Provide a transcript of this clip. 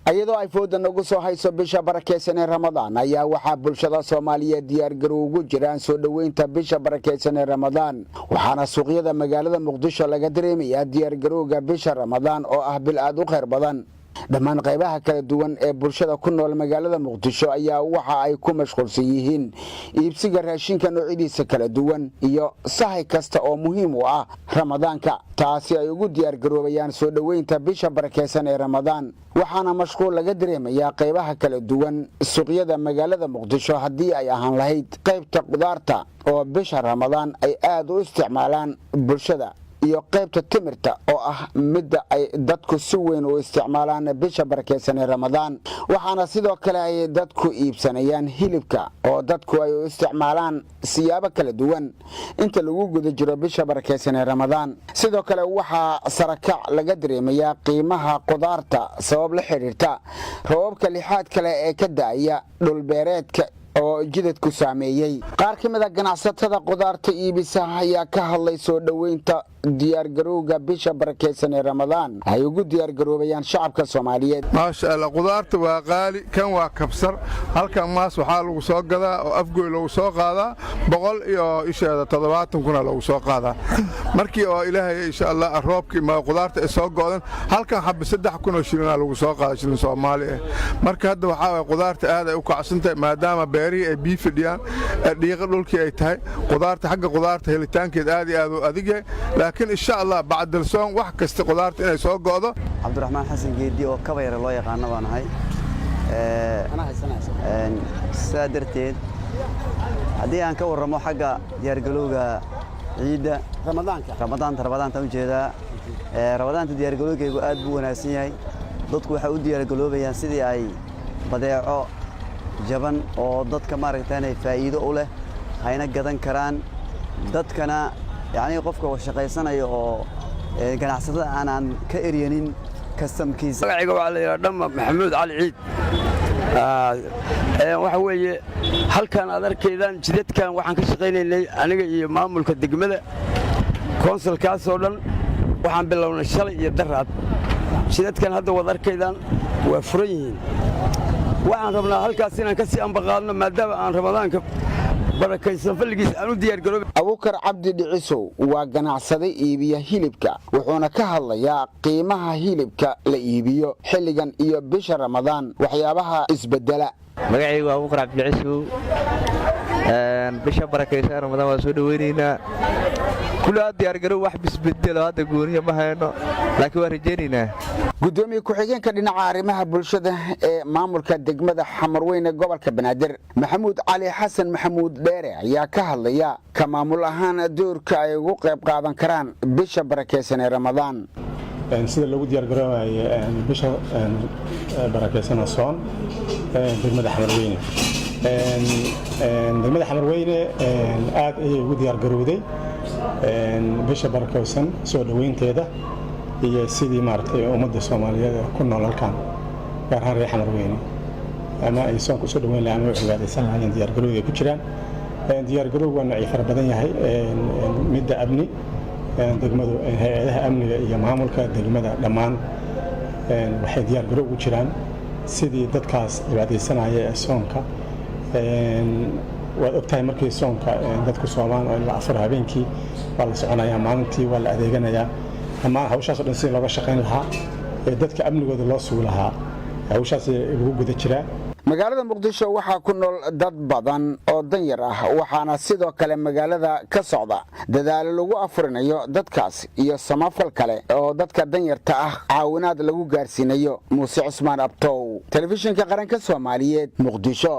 ayadoo ay foodan ugu soo hayso bisha barakeysan ee Ramadaan ayaa waxa bulshada Soomaaliyeed diyaar garow ugu jiraan soo dhaweynta bisha barakeysan ee Ramadaan waxaana suuqyada magaalada Muqdisho laga dareemayaa diyaar garowga bisha Ramadaan oo ah bil aad u khayr badan dhammaan qaybaha kala duwan ee bulshada ku nool magaalada Muqdisho ayaa waxa ay ku mashquulsan yihiin iibsiga raashinka noocyadiisa kala duwan iyo sahay kasta oo muhiim u ah Ramadaanka taasi ay ugu diyaar garoobayaan soo dhaweynta bisha barakeysan ee Ramadaan waxaana mashquul laga dareemayaa qaybaha kala duwan suuqyada magaalada Muqdisho hadii ay ahaan lahayd qaybta qudaarta oo bisha Ramadaan ay aad u isticmaalaan bulshada iyo qaybta timirta oo ah mid ay dadku si weyn u isticmaalaan bisha barakeysan ee Ramadaan waxaana sidoo kale ay dadku iibsanayaan hilibka oo dadku ay u isticmaalaan siyaabo kala duwan inta lagu guda jiro bisha barakeysan ee Ramadaan sidoo kale waxa sarakac laga dareemayaa qiimaha qudaarta sabab la xiriirta roobabka lixaad kale ee ka daaya dhul beereedka oo jidadku saameeyay qaar ka mid ah ganacsatada qudaarta iibisa ayaa ka hadlay soo dhaweynta diyaar garowga bisha barakeysan ee Ramadaan ay ugu diyaar garoobayaan shacabka Soomaaliyeed maasha Allah qudaarta waa qaali kan waa kabsar halkan maas waxa lagu soo gadaa oo afgooy lagu soo qaadaa 100 iyo 70 kuna lagu soo qaadaa markii oo Ilaahay insha Allah roobkii ma qudaarta ay soo go'dan halkan xab 3 kun oo shilin lagu soo qaadaa shilin Soomaali marka hadda waxa qudaarta aad ay u kacsantahay maadaama beeri ay bii fidiyaan dhiiqa dhulkii ay tahay qudaarta xagga qudaarta helitaankeed aad iyo aad u adag yahay laakiin insha Allah bacd alsoon wax kasta qudaarta inay soo go'do Cabdiraxmaan Xasan Geedi oo kabayr loo yaqaan baan ahay saadarteed hadii aan ka warramo xagga diyaar galowga ciida Ramadaanta u jeedaa Ramadaanta diyaar galowgeedu aad buu wanaagsan yahay dadku waxa u diyaar galoobayaan sidii ay badeeco jaban oo dadka maaragtay faa'iido u leh hayna gadan karaan dadkana يعني qofka wax shaqeysanayo oo ganacsatada aan ka eryanin kastamkiisa magaciga waxa la yiraahdaa Dhamma Maxamuud Cali Ciid waxa weeye halkan aad arkaydaan jidadkan waxaan ka shaqeynaynay aniga iyo maamulka degmada konsulkaas oo dhan waxaan bilownay shalay iyo daraad jidadkan hadda wad arkaydaan waa furan yihiin waxaan rabnaa halkaas inaan ka sii ambaqaadno maadaama aan Ramadaanka barakeysan falgiis aanu diyaar garoob Abuukar Cabdi Dhicisow waa ganacsade iibiya hilibka wuxuuna ka hadlayaa qiimaha hilibka la iibiyo xilligan iyo bisha Ramadaan waxyaabaha isbedela magacaygu waa Abuukar Cabdi Dhicisow bisha barakeysan Ramadaan waa soo dhaweynaynaa kula diyaar garoob wax bisbedelo hadda gooniyo ma hayno laakiin waa rajaynaynaa gudoomiye ku-xigeenka dhinaca arrimaha bulshada ee maamulka degmada Xamarweyne gobolka Banaadir Maxamuud Cali Xasan Maxamuud Dheere ayaa ka hadlaya ka maamul ahaan doorka ay ugu qayb qaadan karaan bisha barakeysan ee Ramadaan sida lagu diyaar garoobayo bisha barakeysan soon degmada Xamarweyne degmada Xamarweyne aad ay ugu diyaar garowday bisha barakeysan soo dhaweynteeda iyo sidii maartay ummadda Soomaaliyeed ku nool halkan gaar ahaan reer Xamarweyne ama ay soo ku soo dhaweyn lahayn oo cibaadaysan lahayn diyaar garowga ku jiraan diyaar garowga nooc fara badan yahay midda amni degmadu hay'adaha amniga iyo maamulka degmada dhammaan waxay diyaar garow u jiraan sidii dadkaas cibaadaysanaya ee soonka waad ogtahay markii soonka dadku Soomaan oo ilaa 4 habeenkii waa la soconayaa maalintii waa la adeeganayaa ama hawshaas oo dhan si looga shaqeyn lahaa ee dadka amnigooda loo sugi lahaa hawshaas ugu guda jira magaalada Muqdisho waxa ku nool dad badan oo danyar ah waxaana sidoo kale magaalada ka socda dadaal lagu afurinayo dadkaas iyo samafal kale oo dadka danyarta ah caawinaad lagu gaarsiinayo Muuse Cusmaan Abtow telefishinka qaranka Soomaaliyeed Muqdisho